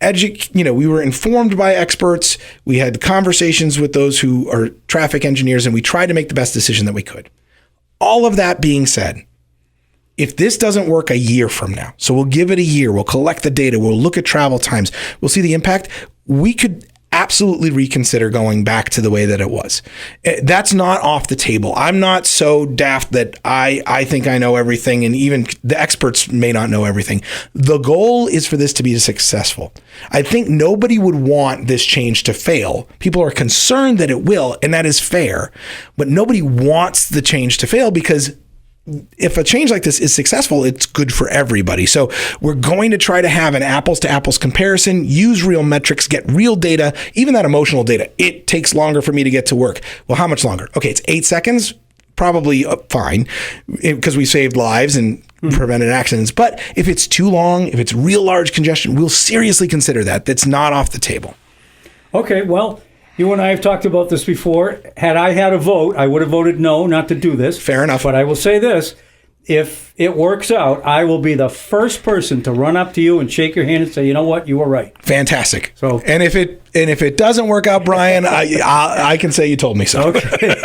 we were informed by experts. We had conversations with those who are traffic engineers, and we tried to make the best decision that we could. All of that being said, if this doesn't work a year from now, so we'll give it a year, we'll collect the data, we'll look at travel times, we'll see the impact, we could absolutely reconsider going back to the way that it was. That's not off the table. I'm not so daft that I think I know everything, and even the experts may not know everything. The goal is for this to be successful. I think nobody would want this change to fail. People are concerned that it will, and that is fair, but nobody wants the change to fail because if a change like this is successful, it's good for everybody. So we're going to try to have an apples to apples comparison, use real metrics, get real data, even that emotional data. It takes longer for me to get to work. Well, how much longer? Okay, it's 8 seconds. Probably fine because we saved lives and prevented accidents. But if it's too long, if it's real large congestion, we'll seriously consider that. That's not off the table. Okay, well, you and I have talked about this before. Had I had a vote, I would have voted no, not to do this. Fair enough. But I will say this. If it works out, I will be the first person to run up to you and shake your hand and say, you know what, you were right. Fantastic. So, and if it doesn't work out, Brian, I can say you told me so. Okay.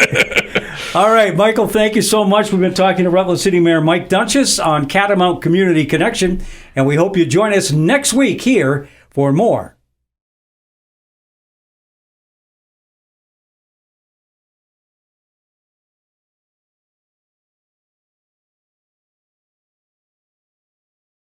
All right, Michael, thank you so much. We've been talking to Rutland City Mayor Mike Doenges on Catamount Community Connection, and we hope you join us next week here for more